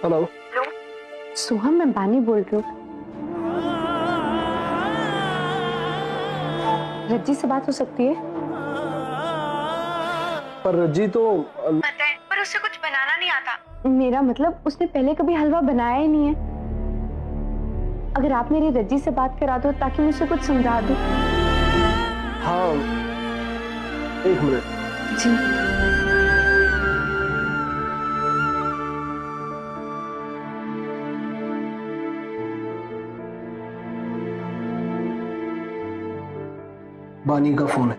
Hello. सोहम, मैं बानी बोल रही हूँ। रज्जी से बात हो सकती है? पर रज्जी तो पता है, पर उसे कुछ बनाना नहीं आता। मेरा मतलब उसने पहले कभी हलवा बनाया ही नहीं है। अगर आप मेरी रज्जी से बात करा दो ताकि मैं उसे कुछ समझा दूं। हाँ, एक मिनट। जी। बानी का फोन है।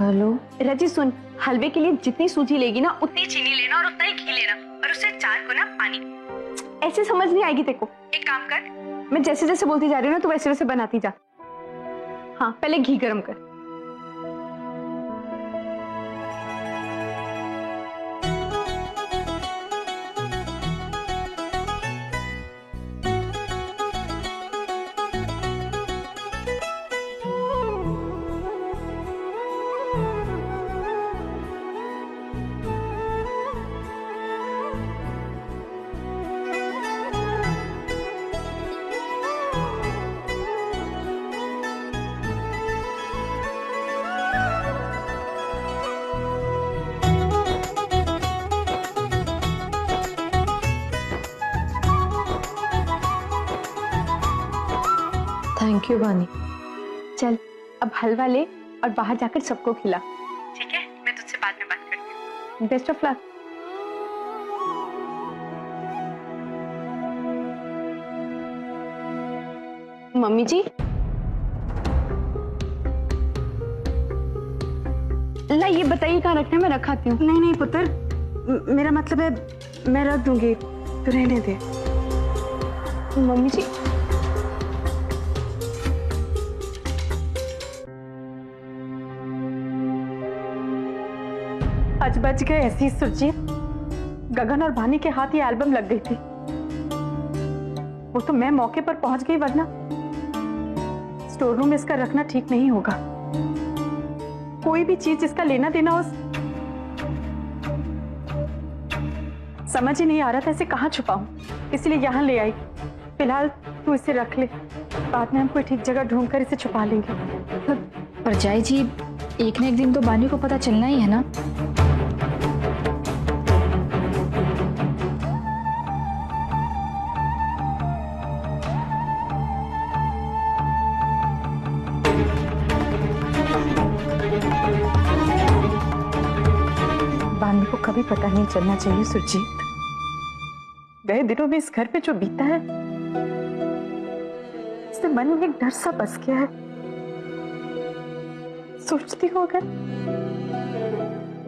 हेलो रज्जी, सुन, हलवे के लिए जितनी सूजी लेगी ना उतनी चीनी लेना और उतना ही घी लेना और उससे 4 गुना पानी। ऐसे समझ नहीं आएगी तेरे को। एक काम कर, मैं जैसे जैसे बोलती जा रही हूँ ना, तो वैसे वैसे बनाती जा। हाँ, पहले घी गरम कर। थैंक यू बानी। चल अब हलवा ले और बाहर जाकर सबको खिला। ठीक है, मैं तुझसे बाद में बात करती हूँ। Best of luck. मम्मी जी, ला ये बताइए कहाँ रखना है, मैं रखाती हूँ। नहीं नहीं पुत्र, मेरा मतलब है मैं रख दूंगी, तो रहने दे। मम्मी जी, आज बच गए ऐसी सुरजीत। गगन और भानी के हाथ ये एल्बम लग गई थी। वो तो मैं मौके पर पहुंच गई, वरना स्टोर रूम में इसका रखना ठीक नहीं होगा। कोई भी चीज जिसका लेना देना हो, समझ ही नहीं आ रहा था इसे कहाँ छुपाऊं, इसलिए यहाँ ले आई। फिलहाल तू इसे रख ले, बाद में हम कोई ठीक जगह ढूंढकर इसे छुपा लेंगे। परजाई जी, एक न एक दिन तो बानी को पता चलना ही है ना। बानी को कभी पता नहीं चलना चाहिए सुरजीत। गए दिनों में इस घर पे जो बीता है, इससे मन में एक डर सा बस गया है। सोचती हूँ अगर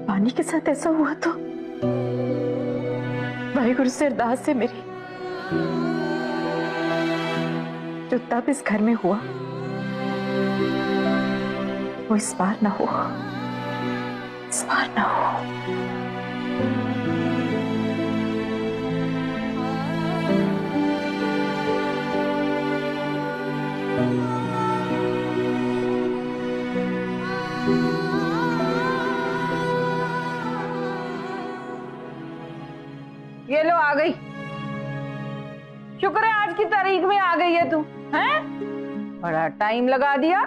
बानी के साथ ऐसा हुआ तो वाहिगुरु से अरदास है मेरी, जो तब इस घर में हुआ वो इस बार ना हो, इस बार ना हो। ये लो आ गई। शुक्र है आज की तारीख में आ गई है तू, हैं? बड़ा टाइम लगा दिया।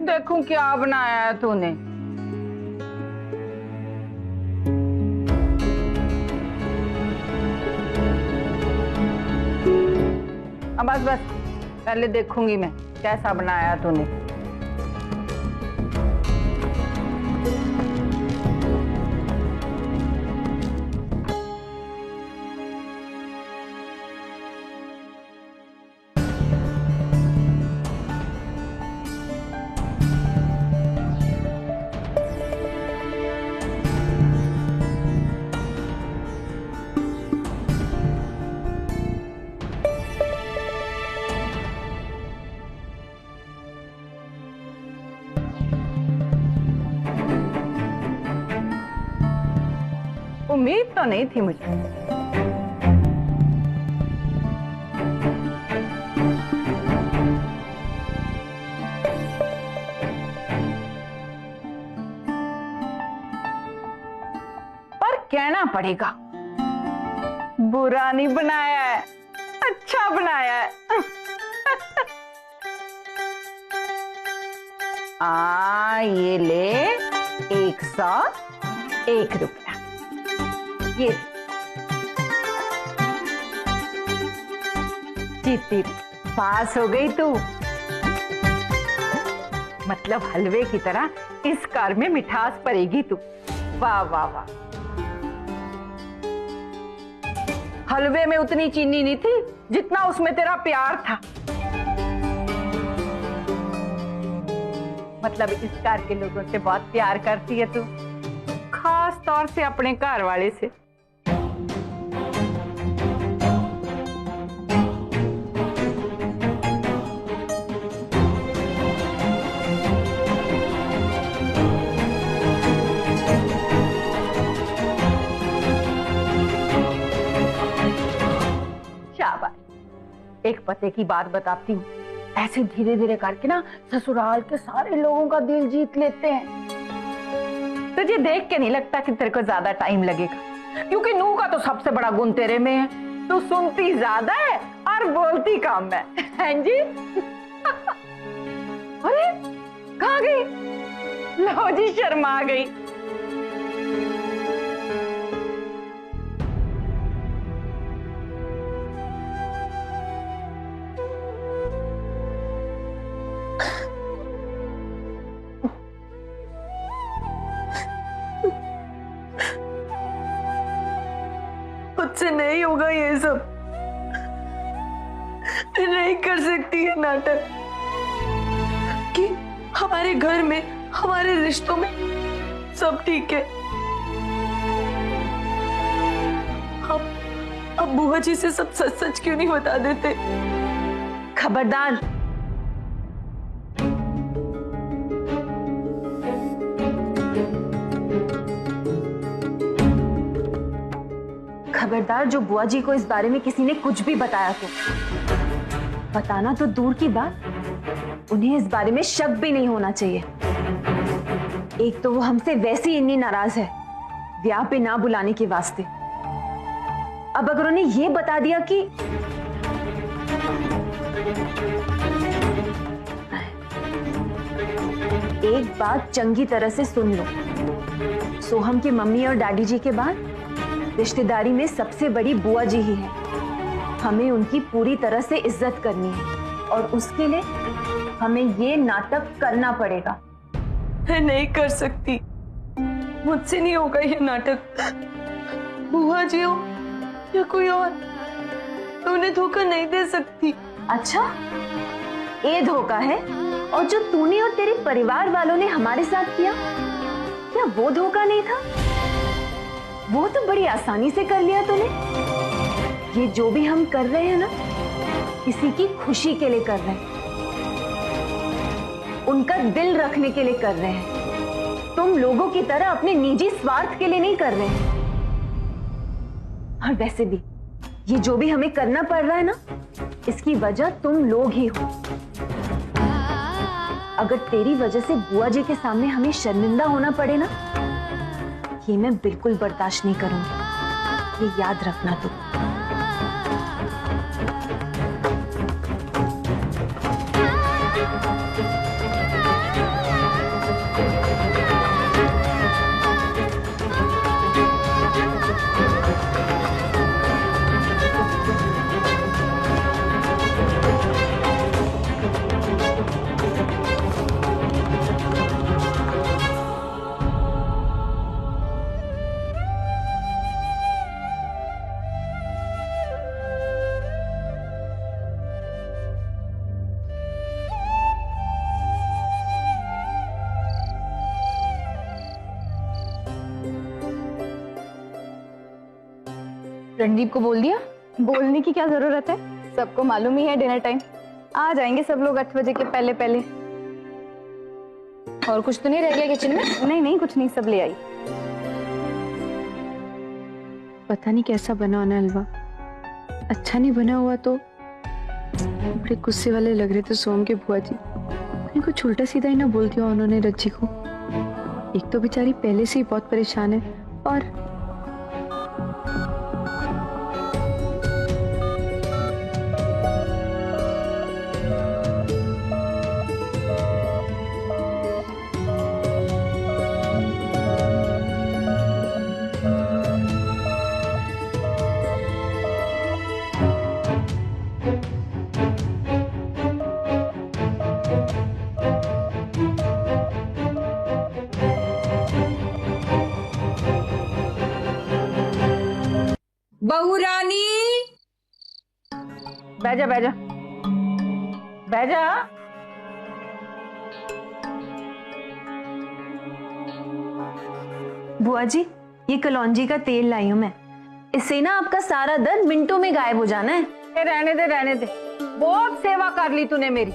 देखूं क्या बनाया है तूने। अब बस बस, पहले देखूंगी मैं कैसा बनाया तूने। उम्मीद तो नहीं थी मुझे। पड़ेगा। बुरा नहीं बनाया है, अच्छा बनाया है। ये ले 101 रुपया। ये जीती, पास हो गई तू। मतलब हलवे की तरह इस कार में मिठास पड़ेगी तू। वाह वाह वाह। हलवे में उतनी चीनी नहीं थी जितना उसमें तेरा प्यार था। मतलब इस कार के लोगों से बहुत प्यार करती है तू, खास तौर से अपने घर वाले से। शाबाश। एक पते की बात बताती हूँ, ऐसे धीरे धीरे करके ना ससुराल के सारे लोगों का दिल जीत लेते हैं। तुझे देख के नहीं लगता कि तेरे को ज्यादा टाइम लगेगा, क्योंकि नूह का तो सबसे बड़ा गुण तेरे में है, तू सुनती ज्यादा है और बोलती कम है जी। अरे कहाँ गई? लो जी, शर्मा गई। मुझसे नहीं होगा ये सब, मैं नहीं कर सकती ये नाटक कि हमारे घर में, हमारे रिश्तों में सब ठीक है। अब बुआ जी से सब सच सच क्यों नहीं बता देते? खबरदार। खबरदार, जो बुआ जी को इस बारे में किसी ने कुछ भी बताया तो बताना तो दूर की बात, उन्हें इस बारे में शक भी नहीं होना चाहिए। एक तो वो हमसे वैसे ही इतनी नाराज है ब्याह पे ना बुलाने के वास्ते। अब अगर उन्हें ये बता दिया कि एक बात चंगी तरह से सुन लो, सोहम की मम्मी और डैडी जी के बाद रिश्तेदारी में सबसे बड़ी बुआ जी ही है। हमें उनकी पूरी तरह से इज्जत करनी है और उसके लिए हमें ये नाटक करना पड़ेगा। मैं नहीं कर सकती, मुझसे नहीं होगा ये नाटक। बुआ जी हो या कोई और, मैं उन्हें धोखा नहीं दे सकती। अच्छा, ये धोखा है? और जो तूने और तेरे परिवार वालों ने हमारे साथ किया, क्या वो धोखा नहीं था? वो तो बड़ी आसानी से कर लिया तूने। ये जो भी हम कर रहे हैं ना, किसी की खुशी के लिए कर रहे हैं, उनका दिल रखने के लिए कर रहे हैं। तुम लोगों की तरह अपने निजी स्वार्थ के लिए नहीं कर रहे हैं। और वैसे भी ये जो भी हमें करना पड़ रहा है ना, इसकी वजह तुम लोग ही हो। अगर तेरी वजह से बुआ जी के सामने हमें शर्मिंदा होना पड़े ना, ये मैं बिल्कुल बर्दाश्त नहीं करूंगी। ये याद रखना तू। रणदीप को बोल दिया? बोलने की क्या जरूरत है, सबको मालूम ही है डिनर टाइम। आ जाएंगे सब लोग 8 बजे के पहले पहले। और कुछ तो नहीं रह गया किचन में? नहीं नहीं, कुछ नहीं, सब ले आई। पता नहीं कैसा बना होना हलवा, अच्छा नहीं बना हुआ तो बड़े गुस्से वाले लग रहे थे सोम के बुआ जी। कहीं कुछ उल्टा सीधा ही ना बोल दिया उन्होंने रज्जी को। एक तो बेचारी पहले से ही बहुत परेशान है, और जा बह जा बह जा। बुआ जी, ये कलौंजी का तेल लाई हूं मैं, इससे ना आपका सारा दर्द मिनटों में गायब हो जाना है। रहने दे रहने दे, बहुत सेवा कर ली तूने मेरी।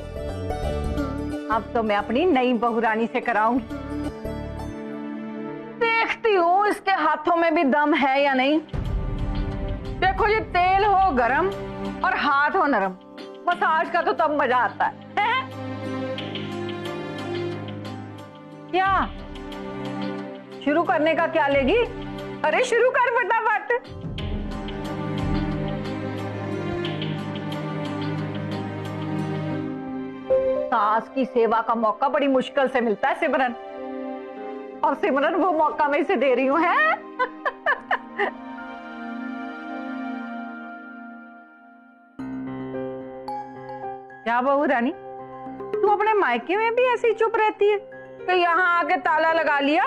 अब तो मैं अपनी नई बहुरानी से कराऊंगी। देखती हूँ इसके हाथों में भी दम है या नहीं। देखो ये तेल हो गरम और हाथ हो नरम, मसाज का तो तब मजा आता है? क्या शुरू करने का क्या लेगी? अरे शुरू कर फटाफट। सास की सेवा का मौका बड़ी मुश्किल से मिलता है सिमरन, और सिमरन वो मौका मैं इसे दे रही हूं है। क्या बहू रानी, तू अपने मायके में भी ऐसी चुप रहती है कि यहाँ आके ताला लगा लिया?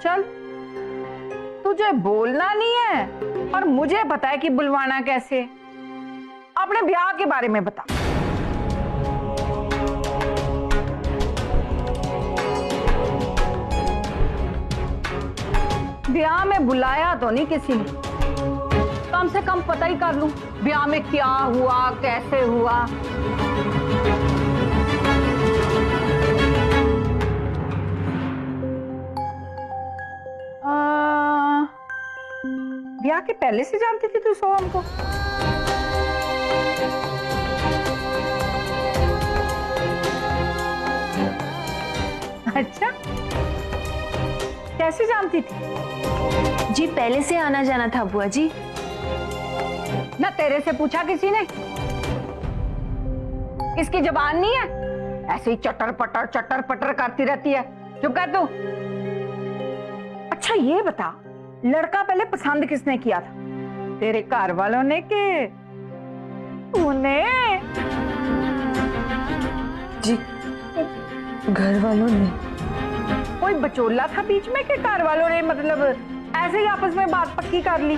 चल, तुझे बोलना नहीं है और मुझे पता है कि बुलवाना कैसे। अपने ब्याह के बारे में बता। ब्याह में बुलाया तो नहीं किसी ने, कम से कम पता ही कर लूं ब्याह में क्या हुआ, कैसे हुआ। ब्याह के पहले से जानती थी तू सोहम को? अच्छा, कैसे जानती थी? जी पहले से आना जाना था बुआ जी। ना तेरे से पूछा किसी ने? इसकी जबान नहीं है, ऐसे ही चटर पटर करती रहती है। चुप कर तू। अच्छा ये बता, लड़का पहले पसंद किसने किया था? तेरे घर वालों ने के तूने? जी घर वालों ने। कोई बचोला था बीच में के घर वालों ने मतलब ऐसे ही आपस में बात पक्की कर ली?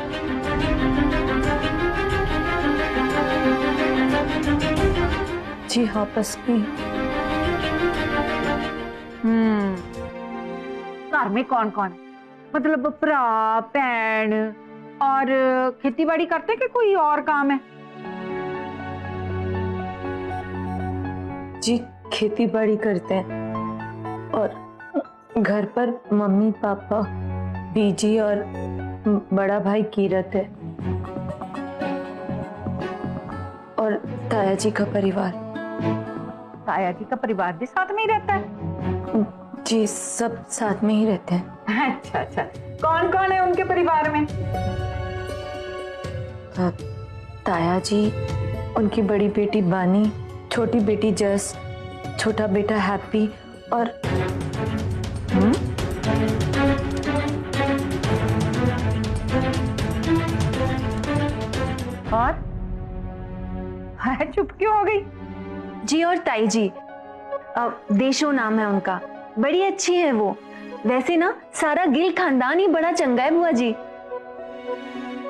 जी आपस में। घर में कौन कौन है? मतलब भरा भैन और खेती बाड़ी करते कि कोई और काम है? जी खेती बाड़ी करते हैं और घर पर मम्मी पापा बीजी और बड़ा भाई कीरत है और ताया जी का परिवार। ताया जी का परिवार भी साथ में ही रहता है? जी सब साथ में ही रहते हैं। अच्छा अच्छा, कौन कौन है उनके परिवार में? ताया जी, उनकी बड़ी बेटी बानी, छोटी बेटी जस, छोटा बेटा हैप्पी और है चुप क्यों हो गई? जी और ताई जी, देशो नाम है उनका, बड़ी अच्छी है वो। वैसे ना सारा गिल खानदान ही बड़ा चंगा है बुआ जी।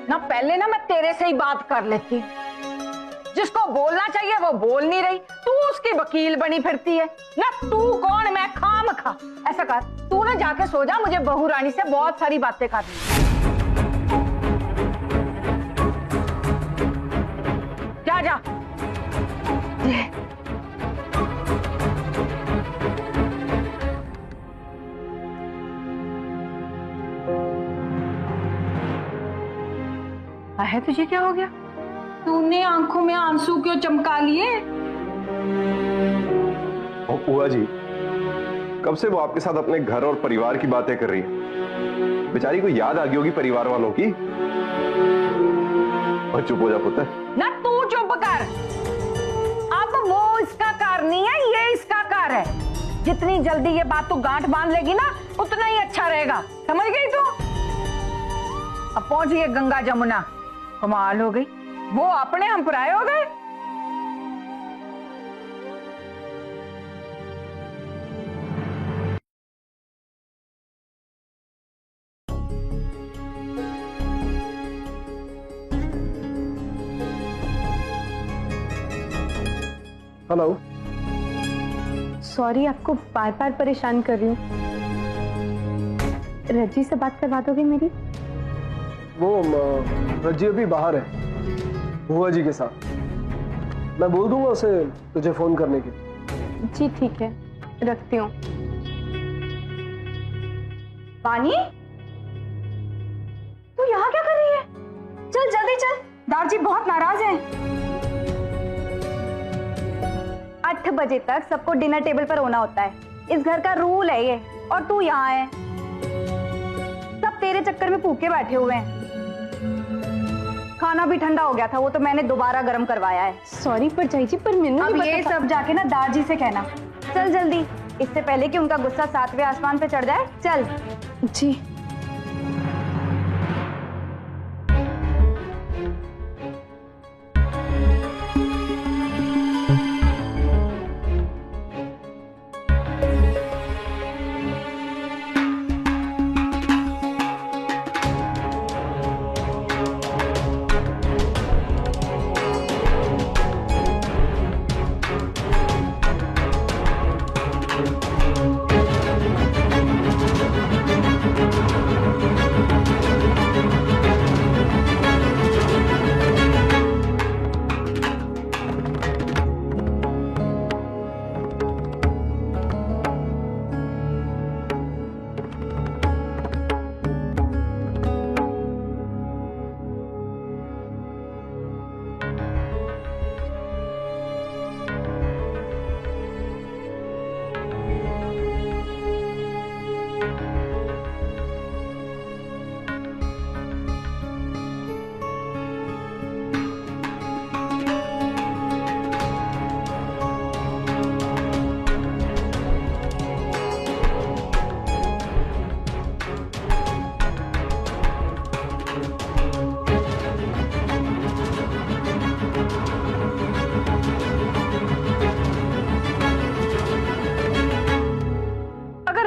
ना पहले ना मैं तेरे से ही बात कर लेती, जिसको बोलना चाहिए वो बोल नहीं रही, तू उसकी वकील बनी फिरती है ना। तू कौन, मैं खाम खा। ऐसा कर, तू ना जाके सो जा, मुझे बहू रानी से बहुत सारी बातें करनी। जा जा। है तुझे क्या हो गया? तूने आंखों में आंसू क्यों चमका लिए? बुआ जी, कब से वो आपके साथ अपने घर और परिवार की बातें कर रही है? बेचारी को याद आ गई होगी परिवार वालों की। और चुप हो जा पुत्र। ना तू चुप कर। अब वो इसका कार नहीं है, ये इसका कार है। जितनी जल्दी ये बात तू गांठ बांध लेगी ना, उतना ही अच्छा रहेगा। समझ गई तू? अब पहुंच गई गंगा जमुना। कमाल हो गई, वो अपने हम पराए हो गए। हेलो। सॉरी, आपको बार बार परेशान कर रही हूँ। रज्जी से बात करवा दोगे मेरी? वो रज्जी अभी बाहर है बुआ जी के साथ। मैं बोल दूंगा उसे तुझे फोन करने के। जी ठीक है, रखती हूँ। पानी, तू यहाँ क्या कर रही है? चल जल्दी चल, दारजी बहुत नाराज हैं। 8 बजे तक सबको डिनर टेबल पर होना होता है, इस घर का रूल है ये। और तू यहाँ है, सब तेरे चक्कर में भूखे बैठे हुए हैं। खाना भी ठंडा हो गया था, वो तो मैंने दोबारा गर्म करवाया है। सॉरी पर चाची जी, पर मैंने अब ये सब जाके ना दारजी से कहना। चल जल्दी, इससे पहले कि उनका गुस्सा 7वें आसमान पे चढ़ जाए। चल। जी।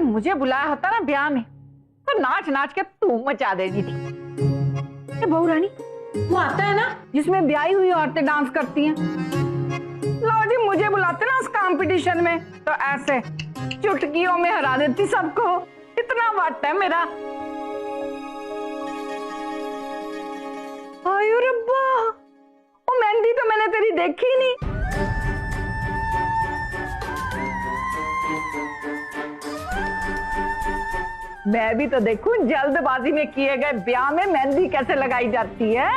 मुझे बुलाया होता ना ब्याह में, तो नाच नाच के धूम मचा देनी थी। ये बहू रानी, वो आता है ना जिसमें ब्याही हुई औरतें डांस करती हैं। लो जी, मुझे बुलाते ना उस कंपटीशन में, तो ऐसे चुटकियों में हरा देती सबको। इतना वाट है मेरा। आयो रब्बा, वो मेहंदी तो मैंने तेरी देखी नहीं। मैं भी तो देखूं जल्दबाजी में किए गए ब्याह में मेहंदी कैसे लगाई जाती है।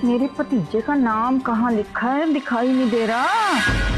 मेरे भतीजे का नाम कहाँ लिखा है, दिखाई नहीं दे रहा।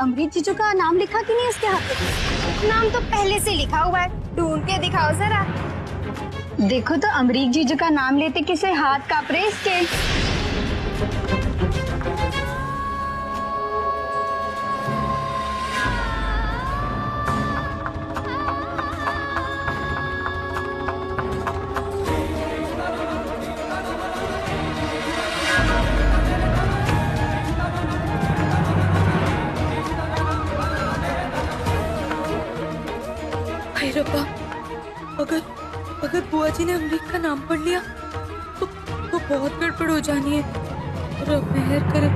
अमृत जीजू का नाम लिखा कि नहीं इसके हाथ पे? नाम तो पहले से लिखा हुआ है, ढूंढ के दिखाओ जरा। देखो तो अमरीक जीजू का नाम लेते किसे हाथ कांप रहे इसके। रब्बा, अगर बुआ जी ने अमरीक का नाम पढ़ लिया तो बहुत गड़बड़ हो जानी है। रब मेहर करे।